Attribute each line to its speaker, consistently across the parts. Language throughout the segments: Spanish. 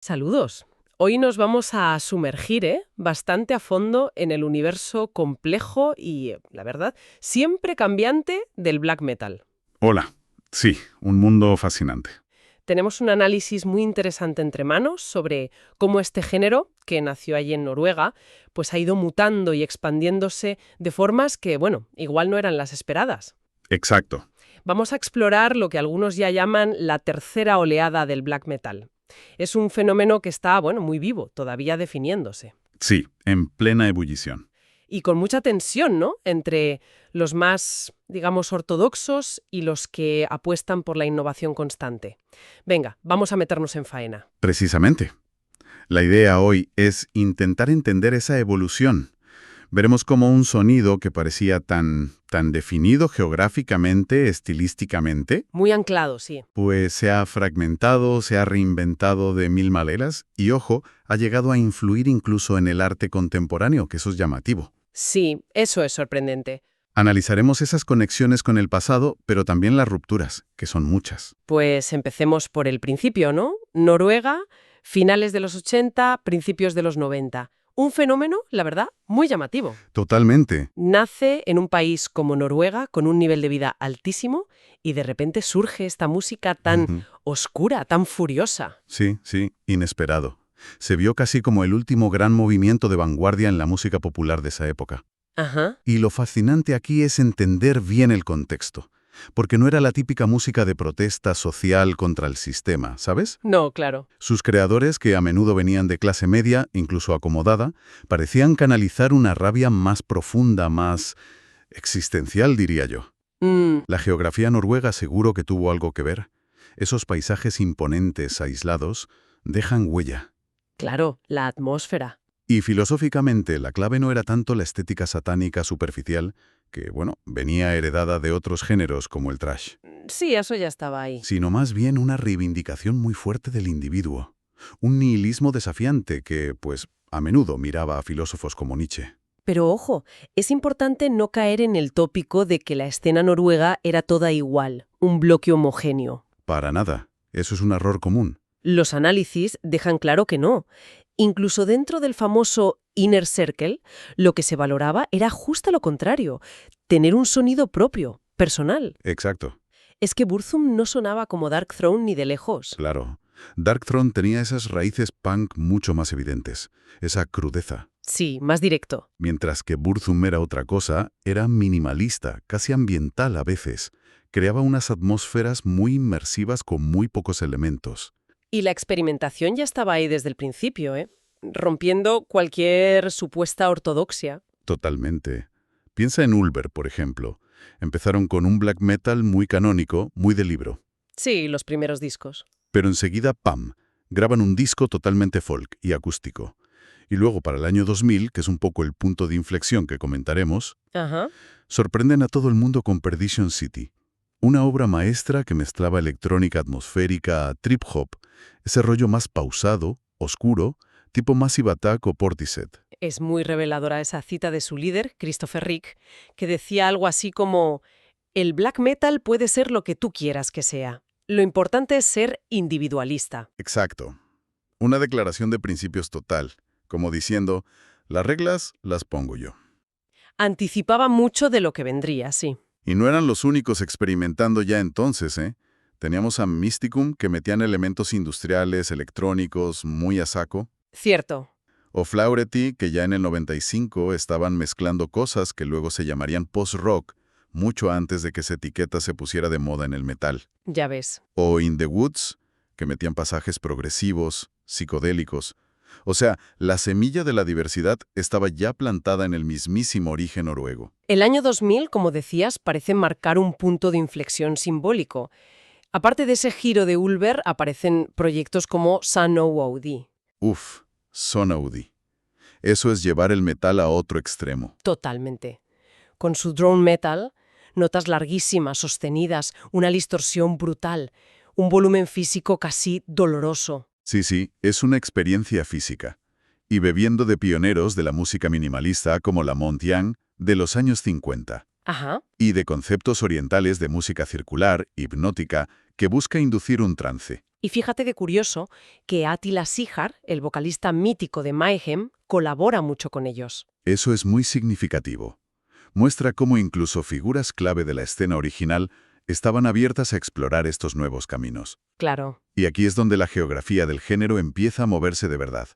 Speaker 1: Saludos. Hoy nos vamos a sumergir, bastante a fondo en el universo complejo y, la verdad, siempre cambiante del black metal.
Speaker 2: Hola. Sí, un mundo fascinante.
Speaker 1: Tenemos un análisis muy interesante entre manos sobre cómo este género, que nació allí en Noruega, pues ha ido mutando y expandiéndose de formas que, bueno, igual no eran las esperadas.
Speaker 2: Exacto.
Speaker 1: Vamos a explorar lo que algunos ya llaman la tercera oleada del black metal. Es un fenómeno que está, bueno, muy vivo, todavía definiéndose.
Speaker 2: Sí, en plena ebullición.
Speaker 1: Y con mucha tensión, ¿no? Entre los más, digamos, ortodoxos y los que apuestan por la innovación constante. Venga, vamos a meternos en faena.
Speaker 2: Precisamente. La idea hoy es intentar entender esa evolución. Veremos cómo un sonido que parecía tan definido geográficamente, estilísticamente,
Speaker 1: Muy anclado, sí.
Speaker 2: pues se ha fragmentado, se ha reinventado de mil maneras y, ojo, ha llegado a influir incluso en el arte contemporáneo, que eso es llamativo.
Speaker 1: Sí, eso es sorprendente.
Speaker 2: Analizaremos esas conexiones con el pasado, pero también las rupturas, que son muchas.
Speaker 1: Pues empecemos por el principio, ¿no? Noruega, finales de los 80, principios de los 90. Un fenómeno, la verdad, muy llamativo.
Speaker 2: Totalmente.
Speaker 1: Nace en un país como Noruega, con un nivel de vida altísimo, y de repente surge esta música tan
Speaker 2: Ujú.
Speaker 1: oscura, tan furiosa.
Speaker 2: Sí, inesperado. Se vio casi como el último gran movimiento de vanguardia en la música popular de esa época.
Speaker 1: Ajá.
Speaker 2: Y lo fascinante aquí es entender bien el contexto, porque no era la típica música de protesta social contra el sistema, ¿sabes?
Speaker 1: No, claro.
Speaker 2: Sus creadores, que a menudo venían de clase media, incluso acomodada, parecían canalizar una rabia más profunda, más existencial, diría yo.
Speaker 1: Mm,
Speaker 2: La geografía noruega seguro que tuvo algo que ver. Esos paisajes imponentes, aislados, dejan huella.
Speaker 1: claro, la atmósfera.
Speaker 2: Y filosóficamente, la clave no era tanto la estética satánica superficial, que, bueno, venía heredada de otros géneros como el thrash,
Speaker 1: Sí, eso ya estaba ahí.
Speaker 2: sino más bien una reivindicación muy fuerte del individuo. Un nihilismo desafiante que, pues, a menudo miraba a filósofos como Nietzsche.
Speaker 1: Pero ojo, es importante no caer en el tópico de que la escena noruega era toda igual, un bloque homogéneo.
Speaker 2: Para nada. Eso es un error común.
Speaker 1: Los análisis dejan claro que no. Incluso dentro del famoso Inner Circle, lo que se valoraba era justo lo contrario, tener un sonido propio, personal.
Speaker 2: Exacto.
Speaker 1: Es que Burzum no sonaba como Dark Throne ni de lejos.
Speaker 2: Claro. Darkthrone tenía esas raíces punk mucho más evidentes, esa crudeza.
Speaker 1: Sí, más directo.
Speaker 2: Mientras que Burzum era otra cosa, era minimalista, casi ambiental a veces. Creaba unas atmósferas muy inmersivas con muy pocos elementos.
Speaker 1: Y la experimentación ya estaba ahí desde el principio, rompiendo cualquier supuesta ortodoxia.
Speaker 2: Totalmente. Piensa en Ulver, por ejemplo. Empezaron con un black metal muy canónico, muy de libro.
Speaker 1: Sí, los primeros discos.
Speaker 2: Pero enseguida, ¡pam!, graban un disco totalmente folk y acústico. Y luego, para el año 2000, que es un poco el punto de inflexión que comentaremos,
Speaker 1: Ajá.
Speaker 2: sorprenden a todo el mundo con Perdition City, una obra maestra que mezclaba electrónica atmosférica a trip-hop, ese rollo más pausado, oscuro, tipo Massive Attack o Portishead.
Speaker 1: Es muy reveladora esa cita de su líder, Christopher Rick, que decía algo así como: el black metal puede ser lo que tú quieras que sea. Lo importante es ser individualista.
Speaker 2: Exacto. Una declaración de principios total, como diciendo, las reglas las pongo yo.
Speaker 1: Anticipaba mucho de lo que vendría, sí.
Speaker 2: Y no eran los únicos experimentando ya entonces, ¿eh? Teníamos a Mysticum, que metían elementos industriales, electrónicos, muy a saco,
Speaker 1: Cierto.
Speaker 2: o Flaherty, que ya en el 95 estaban mezclando cosas que luego se llamarían post-rock, mucho antes de que esa etiqueta se pusiera de moda en el metal.
Speaker 1: Ya ves.
Speaker 2: O In the Woods, que metían pasajes progresivos, psicodélicos. O sea, la semilla de la diversidad estaba ya plantada en el mismísimo origen noruego.
Speaker 1: El año 2000, como decías, parece marcar un punto de inflexión simbólico. Aparte de ese giro de Ulver, aparecen proyectos como Sun-O-O-D.
Speaker 2: Uf, Sonaudi. Eso es llevar el metal a otro extremo.
Speaker 1: Totalmente. Con su drone metal, notas larguísimas, sostenidas, una distorsión brutal, un volumen físico casi doloroso.
Speaker 2: Sí, es una experiencia física. Y bebiendo de pioneros de la música minimalista como la Montian de los años 50.
Speaker 1: Ajá.
Speaker 2: Y de conceptos orientales de música circular, hipnótica, que busca inducir un trance.
Speaker 1: Y fíjate qué curioso que Attila Szikar, el vocalista mítico de Mayhem, colabora mucho con ellos.
Speaker 2: Eso es muy significativo. Muestra cómo incluso figuras clave de la escena original estaban abiertas a explorar estos nuevos caminos.
Speaker 1: Claro.
Speaker 2: Y aquí es donde la geografía del género empieza a moverse de verdad.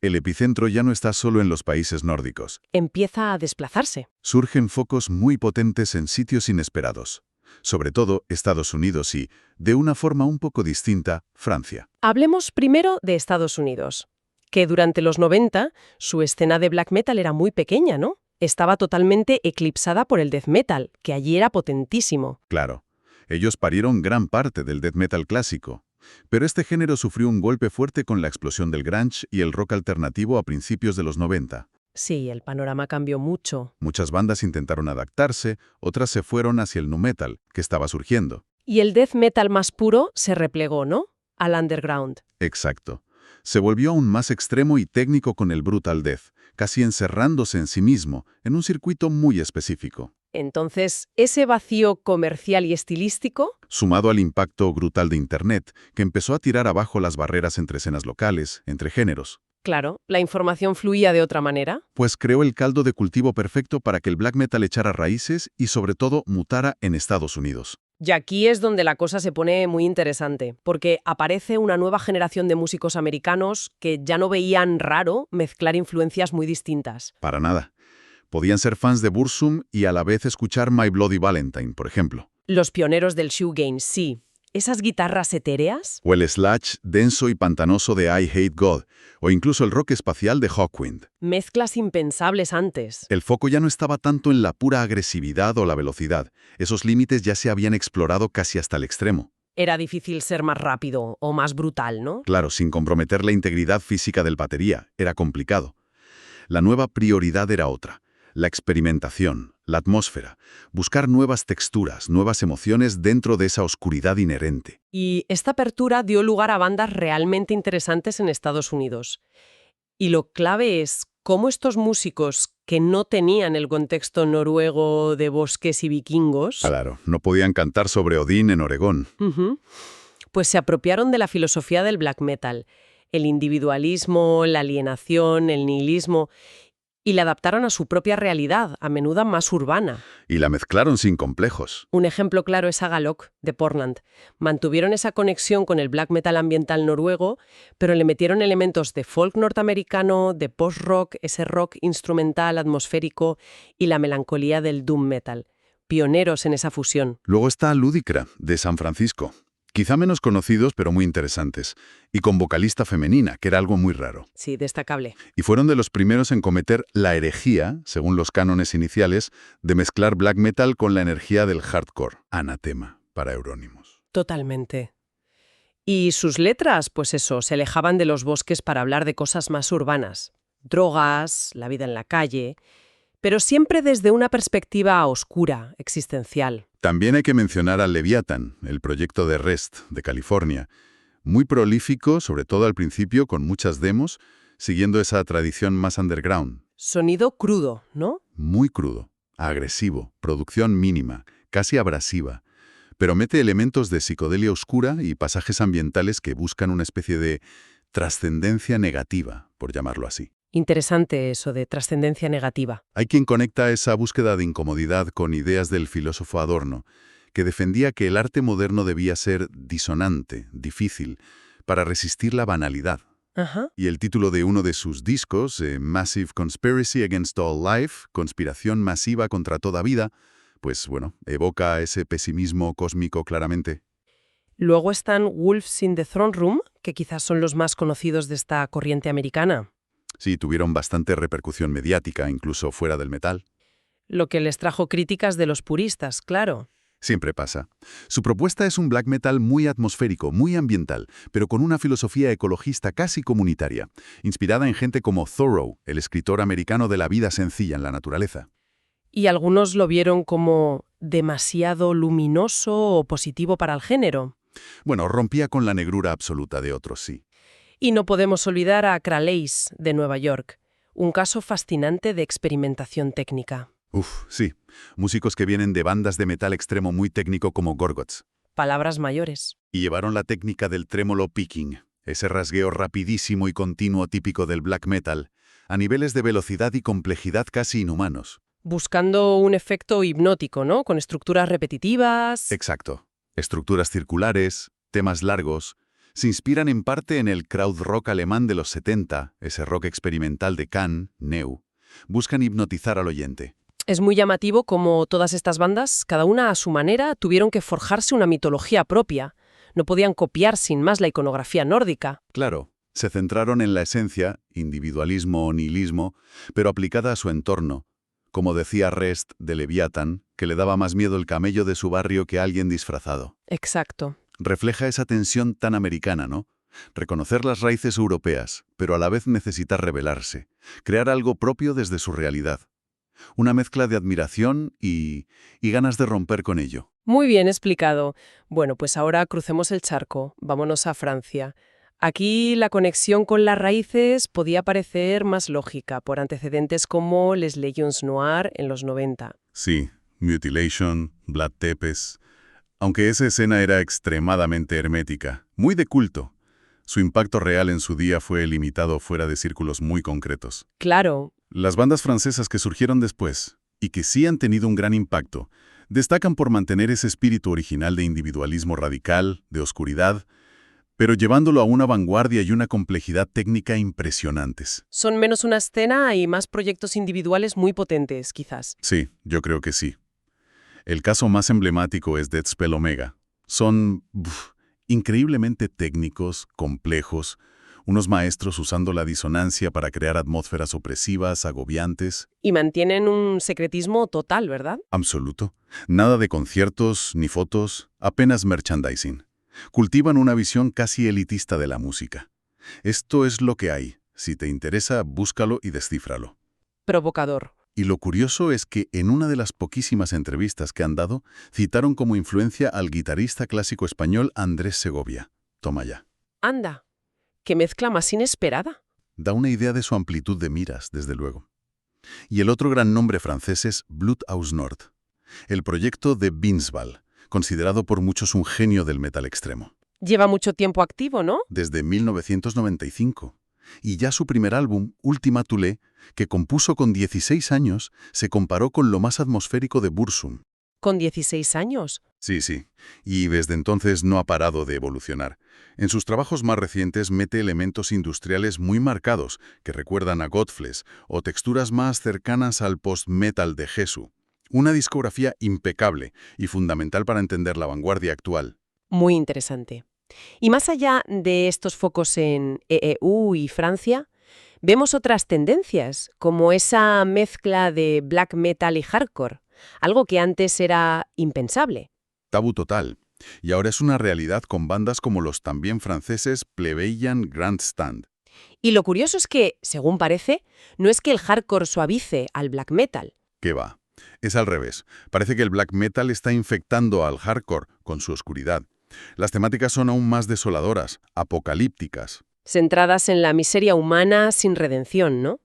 Speaker 2: El epicentro ya no está solo en los países nórdicos.
Speaker 1: Empieza a desplazarse.
Speaker 2: Surgen focos muy potentes en sitios inesperados. Sobre todo Estados Unidos y, de una forma un poco distinta, Francia.
Speaker 1: Hablemos primero de Estados Unidos, que durante los 90 su escena de black metal era muy pequeña, ¿no? Estaba totalmente eclipsada por el death metal, que allí era potentísimo.
Speaker 2: Claro, ellos parieron gran parte del death metal clásico. Pero este género sufrió un golpe fuerte con la explosión del grunge y el rock alternativo a principios de los 90.
Speaker 1: Sí, el panorama cambió mucho.
Speaker 2: Muchas bandas intentaron adaptarse, otras se fueron hacia el nu metal, que estaba surgiendo.
Speaker 1: Y el death metal más puro se replegó, ¿no? Al underground.
Speaker 2: Exacto. Se volvió aún más extremo y técnico con el brutal death, casi encerrándose en sí mismo, en un circuito muy específico.
Speaker 1: Entonces, ese vacío comercial y estilístico,
Speaker 2: Sumado al impacto brutal de Internet, que empezó a tirar abajo las barreras entre escenas locales, entre géneros,
Speaker 1: claro, la información fluía de otra manera.
Speaker 2: pues creó el caldo de cultivo perfecto para que el black metal echara raíces y sobre todo mutara en Estados Unidos.
Speaker 1: Y aquí es donde la cosa se pone muy interesante, porque aparece una nueva generación de músicos americanos que ya no veían raro mezclar influencias muy distintas.
Speaker 2: Para nada. Podían ser fans de Burzum y a la vez escuchar My Bloody Valentine, por ejemplo.
Speaker 1: Los pioneros del shoegaze, sí. Esas guitarras etéreas.
Speaker 2: O el sludge denso y pantanoso de I Hate God, o incluso el rock espacial de Hawkwind.
Speaker 1: Mezclas impensables antes.
Speaker 2: El foco ya no estaba tanto en la pura agresividad o la velocidad. Esos límites ya se habían explorado casi hasta el extremo.
Speaker 1: Era difícil ser más rápido o más brutal, ¿no?
Speaker 2: Claro, sin comprometer la integridad física del batería. Era complicado. La nueva prioridad era otra. La experimentación, la atmósfera, buscar nuevas texturas, nuevas emociones dentro de esa oscuridad inherente.
Speaker 1: Y esta apertura dio lugar a bandas realmente interesantes en Estados Unidos. Y lo clave es cómo estos músicos que no tenían el contexto noruego de bosques y vikingos,
Speaker 2: Claro, no podían cantar sobre Odín en Oregón.
Speaker 1: pues se apropiaron de la filosofía del black metal, el individualismo, la alienación, el nihilismo, y la adaptaron a su propia realidad, a menudo más urbana.
Speaker 2: Y la mezclaron sin complejos.
Speaker 1: Un ejemplo claro es Agalok, de Portland. Mantuvieron esa conexión con el black metal ambiental noruego, pero le metieron elementos de folk norteamericano, de post-rock, ese rock instrumental atmosférico y la melancolía del doom metal. Pioneros en esa fusión.
Speaker 2: Luego está Ludicra, de San Francisco. Quizá menos conocidos, pero muy interesantes. Y con vocalista femenina, que era algo muy raro.
Speaker 1: Sí, destacable.
Speaker 2: Y fueron de los primeros en cometer la herejía, según los cánones iniciales, de mezclar black metal con la energía del hardcore. Anatema para Euronymous.
Speaker 1: Totalmente. Y sus letras, pues eso, se alejaban de los bosques para hablar de cosas más urbanas. Drogas, la vida en la calle, pero siempre desde una perspectiva oscura, existencial.
Speaker 2: También hay que mencionar a Leviathan, el proyecto de Rest, de California. Muy prolífico, sobre todo al principio, con muchas demos, siguiendo esa tradición más underground.
Speaker 1: Sonido crudo, ¿no?
Speaker 2: Muy crudo, agresivo, producción mínima, casi abrasiva. Pero mete elementos de psicodelia oscura y pasajes ambientales que buscan una especie de trascendencia negativa, por llamarlo así.
Speaker 1: Interesante eso de trascendencia negativa.
Speaker 2: Hay quien conecta esa búsqueda de incomodidad con ideas del filósofo Adorno, que defendía que el arte moderno debía ser disonante, difícil, para resistir la banalidad.
Speaker 1: Ajá.
Speaker 2: Y el título de uno de sus discos, Massive Conspiracy Against All Life, Conspiración masiva contra toda vida, pues bueno, evoca ese pesimismo cósmico claramente.
Speaker 1: Luego están Wolves in the Throne Room, que quizás son los más conocidos de esta corriente americana.
Speaker 2: Sí, tuvieron bastante repercusión mediática, incluso fuera del metal.
Speaker 1: Lo que les trajo críticas de los puristas, claro.
Speaker 2: Siempre pasa. Su propuesta es un black metal muy atmosférico, muy ambiental, pero con una filosofía ecologista casi comunitaria, inspirada en gente como Thoreau, el escritor americano de la vida sencilla en la naturaleza.
Speaker 1: Y algunos lo vieron como demasiado luminoso o positivo para el género.
Speaker 2: Bueno, rompía con la negrura absoluta de otros, sí.
Speaker 1: Y no podemos olvidar a Craleis, de Nueva York, un caso fascinante de experimentación técnica.
Speaker 2: Sí. Músicos que vienen de bandas de metal extremo muy técnico como Gorguts.
Speaker 1: Palabras mayores.
Speaker 2: Y llevaron la técnica del trémolo picking, ese rasgueo rapidísimo y continuo típico del black metal, a niveles de velocidad y complejidad casi inhumanos.
Speaker 1: Buscando un efecto hipnótico, ¿no? Con estructuras repetitivas.
Speaker 2: Exacto. Estructuras circulares, temas largos, se inspiran en parte en el krautrock alemán de los 70, ese rock experimental de Can, Neu. Buscan hipnotizar al oyente.
Speaker 1: Es muy llamativo cómo todas estas bandas, cada una a su manera, tuvieron que forjarse una mitología propia. No podían copiar sin más la iconografía nórdica.
Speaker 2: Claro, se centraron en la esencia, individualismo o nihilismo, pero aplicada a su entorno. Como decía Rest de Leviathan, que le daba más miedo el camello de su barrio que alguien disfrazado.
Speaker 1: Exacto.
Speaker 2: Refleja esa tensión tan americana, ¿no? Reconocer las raíces europeas, pero a la vez necesitar rebelarse, crear algo propio desde su realidad. Una mezcla de admiración y ganas de romper con ello.
Speaker 1: Muy bien explicado. Bueno, pues ahora crucemos el charco. Vámonos a Francia. Aquí la conexión con las raíces podía parecer más lógica por antecedentes como Les Légions Noires en los 90.
Speaker 2: Sí, Mutilation, Blood Tepes. Aunque esa escena era extremadamente hermética, muy de culto, su impacto real en su día fue limitado fuera de círculos muy concretos.
Speaker 1: Claro.
Speaker 2: Las bandas francesas que surgieron después, y que sí han tenido un gran impacto, destacan por mantener ese espíritu original de individualismo radical, de oscuridad, pero llevándolo a una vanguardia y una complejidad técnica impresionantes.
Speaker 1: Son menos una escena y más proyectos individuales muy potentes, quizás.
Speaker 2: Sí, yo creo que sí. El caso más emblemático es Deathspell Omega. Son increíblemente técnicos, complejos, unos maestros usando la disonancia para crear atmósferas opresivas, agobiantes.
Speaker 1: Y mantienen un secretismo total, ¿verdad?
Speaker 2: Absoluto. Nada de conciertos ni fotos, apenas merchandising. Cultivan una visión casi elitista de la música. Esto es lo que hay. Si te interesa, búscalo y descífralo.
Speaker 1: Provocador.
Speaker 2: Y lo curioso es que en una de las poquísimas entrevistas que han dado, citaron como influencia al guitarrista clásico español Andrés Segovia. Toma ya.
Speaker 1: Anda, qué mezcla más inesperada.
Speaker 2: Da una idea de su amplitud de miras, desde luego. Y el otro gran nombre francés es Blut aus Nord, el proyecto de Binswald, considerado por muchos un genio del metal extremo.
Speaker 1: Lleva mucho tiempo activo, ¿no?
Speaker 2: Desde 1995. Y ya su primer álbum, Ultima Thule, que compuso con 16 años, se comparó con lo más atmosférico de Burzum.
Speaker 1: Con 16 años.
Speaker 2: Sí. Y desde entonces no ha parado de evolucionar. En sus trabajos más recientes mete elementos industriales muy marcados que recuerdan a Godflesh o texturas más cercanas al post-metal de Jesu. Una discografía impecable y fundamental para entender la vanguardia actual.
Speaker 1: Muy interesante. Y más allá de estos focos en EEU y Francia, vemos otras tendencias, como esa mezcla de black metal y hardcore, algo que antes era impensable.
Speaker 2: Tabú total. Y ahora es una realidad con bandas como los también franceses Plebeian Grandstand.
Speaker 1: Y lo curioso es que, según parece, no es que el hardcore suavice al black metal.
Speaker 2: ¿Qué va? Es al revés. Parece que el black metal está infectando al hardcore con su oscuridad. Las temáticas son aún más desoladoras, apocalípticas.
Speaker 1: Centradas en la miseria humana sin redención, ¿no?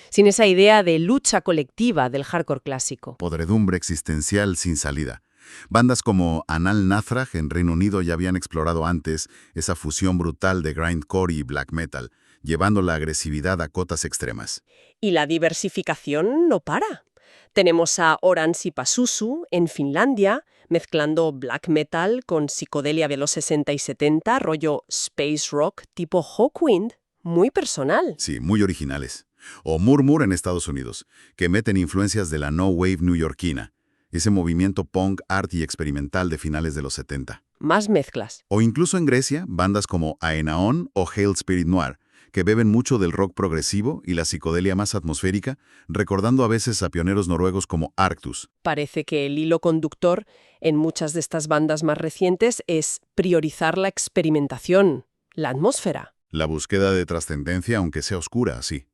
Speaker 1: Sin esa idea de lucha colectiva del hardcore clásico.
Speaker 2: Podredumbre existencial sin salida. Bandas como Anal Nathrakh en Reino Unido ya habían explorado antes esa fusión brutal de grindcore y black metal, llevando la agresividad a cotas extremas.
Speaker 1: Y la diversificación no para. Tenemos a Oranssi Pazuzu en Finlandia, mezclando black metal con psicodelia de los 60 y 70, rollo space rock tipo Hawkwind, muy personal.
Speaker 2: Sí, muy originales. O Murmur en Estados Unidos, que meten influencias de la no wave neoyorquina, ese movimiento punk, art y experimental de finales de los 70.
Speaker 1: Más mezclas.
Speaker 2: O incluso en Grecia, bandas como Aenaon o Hail Spirit Noir, que beben mucho del rock progresivo y la psicodelia más atmosférica, recordando a veces a pioneros noruegos como Arctus.
Speaker 1: Parece que el hilo conductor en muchas de estas bandas más recientes es priorizar la experimentación, la atmósfera.
Speaker 2: La búsqueda de trascendencia, aunque sea oscura, sí.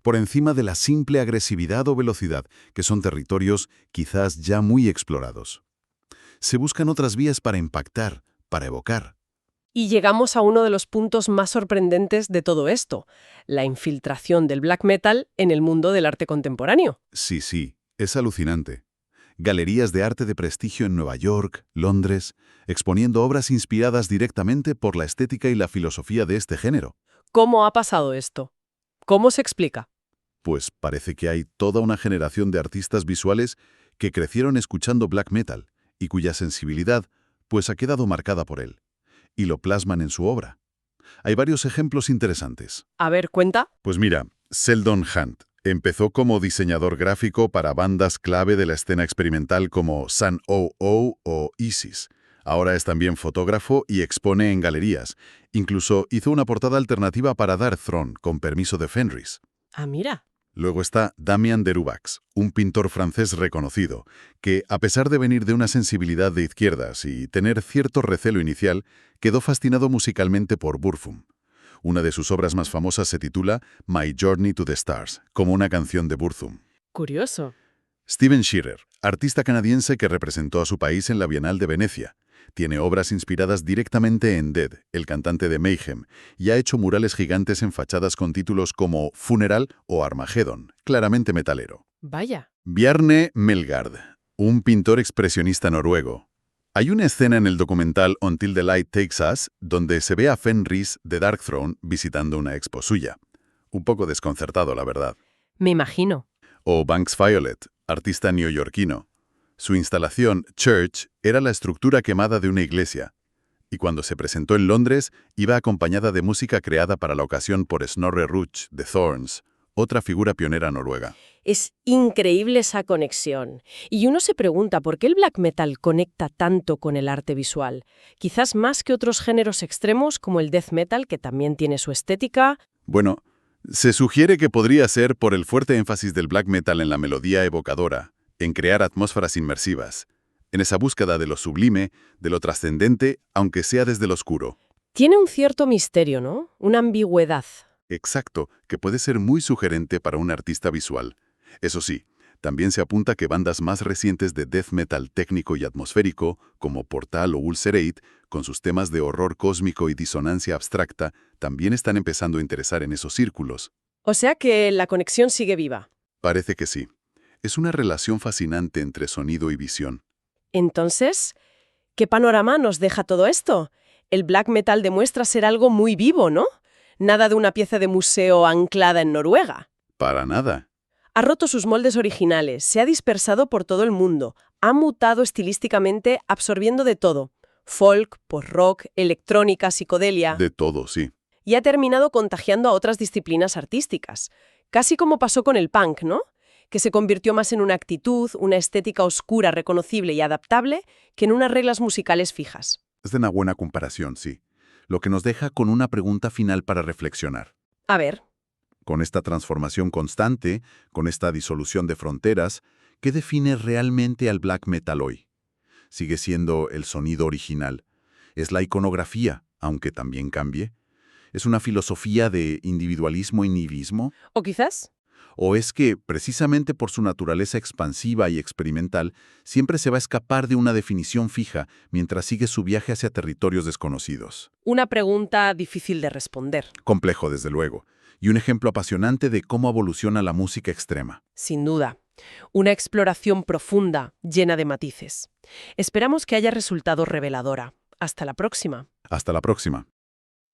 Speaker 2: Por encima de la simple agresividad o velocidad, que son territorios quizás ya muy explorados. Se buscan otras vías para impactar, para evocar.
Speaker 1: Y llegamos a uno de los puntos más sorprendentes de todo esto, la infiltración del black metal en el mundo del arte contemporáneo.
Speaker 2: Sí, es alucinante. galerías de arte de prestigio en Nueva York, Londres, exponiendo obras inspiradas directamente por la estética y la filosofía de este género.
Speaker 1: ¿Cómo ha pasado esto? ¿Cómo se explica?
Speaker 2: Pues parece que hay toda una generación de artistas visuales que crecieron escuchando black metal y cuya sensibilidad pues ha quedado marcada por él, y lo plasman en su obra. Hay varios ejemplos interesantes.
Speaker 1: A ver, cuenta.
Speaker 2: Pues mira, Sheldon Hunt empezó como diseñador gráfico para bandas clave de la escena experimental como Sun O.O. o Isis. Ahora es también fotógrafo y expone en galerías. Incluso hizo una portada alternativa para Dark Throne, con permiso de Fenris.
Speaker 1: Ah, mira.
Speaker 2: Luego está Damien Derubax, un pintor francés reconocido, que, a pesar de venir de una sensibilidad de izquierdas y tener cierto recelo inicial, quedó fascinado musicalmente por Burzum. Una de sus obras más famosas se titula My Journey to the Stars, como una canción de Burzum.
Speaker 1: Curioso.
Speaker 2: Steven Shearer, artista canadiense que representó a su país en la Bienal de Venecia. Tiene obras inspiradas directamente en Dead, el cantante de Mayhem, y ha hecho murales gigantes en fachadas con títulos como Funeral o Armageddon, claramente metalero.
Speaker 1: Vaya.
Speaker 2: Bjarne Melgaard, un pintor expresionista noruego. Hay una escena en el documental Until the Light Takes Us donde se ve a Fenris de Dark Throne visitando una expo suya. Un poco desconcertado, la verdad.
Speaker 1: Me imagino.
Speaker 2: O Banks Violet, artista neoyorquino. Su instalación, Church, era la estructura quemada de una iglesia, y cuando se presentó en Londres, iba acompañada de música creada para la ocasión por Snorre Ruch de Thorns, otra figura pionera noruega.
Speaker 1: Es increíble esa conexión. Y uno se pregunta por qué el black metal conecta tanto con el arte visual. Quizás más que otros géneros extremos como el death metal, que también tiene su estética.
Speaker 2: Bueno, se sugiere que podría ser por el fuerte énfasis del black metal en la melodía evocadora, en crear atmósferas inmersivas, en esa búsqueda de lo sublime, de lo trascendente, aunque sea desde lo oscuro.
Speaker 1: Tiene un cierto misterio, ¿no? Una ambigüedad.
Speaker 2: Exacto, que puede ser muy sugerente para un artista visual. Eso sí, también se apunta que bandas más recientes de death metal técnico y atmosférico, como Portal o Ulcerate, con sus temas de horror cósmico y disonancia abstracta, también están empezando a interesar en esos círculos.
Speaker 1: O sea que la conexión sigue viva.
Speaker 2: Parece que sí. Es una relación fascinante entre sonido y visión.
Speaker 1: Entonces, ¿qué panorama nos deja todo esto? El black metal demuestra ser algo muy vivo, ¿no? Nada de una pieza de museo anclada en Noruega.
Speaker 2: Para nada.
Speaker 1: Ha roto sus moldes originales, se ha dispersado por todo el mundo, ha mutado estilísticamente absorbiendo de todo. Folk, post-rock, electrónica, psicodelia.
Speaker 2: De todo, sí.
Speaker 1: Y ha terminado contagiando a otras disciplinas artísticas. Casi como pasó con el punk, ¿no? Que se convirtió más en una actitud, una estética oscura, reconocible y adaptable, que en unas reglas musicales fijas.
Speaker 2: Es de una buena comparación, sí. Lo que nos deja con una pregunta final para reflexionar.
Speaker 1: A ver.
Speaker 2: Con esta transformación constante, con esta disolución de fronteras, ¿qué define realmente al black metal hoy? ¿Sigue siendo el sonido original? ¿Es la iconografía, aunque también cambie? ¿Es una filosofía de individualismo y nihilismo?
Speaker 1: ¿O quizás?
Speaker 2: ¿O es que, precisamente por su naturaleza expansiva y experimental, siempre se va a escapar de una definición fija mientras sigue su viaje hacia territorios desconocidos?
Speaker 1: Una pregunta difícil de responder.
Speaker 2: Complejo, desde luego, y un ejemplo apasionante de cómo evoluciona la música extrema.
Speaker 1: Sin duda. Una exploración profunda, llena de matices. Esperamos que haya resultado reveladora. Hasta la próxima.
Speaker 2: Hasta la próxima.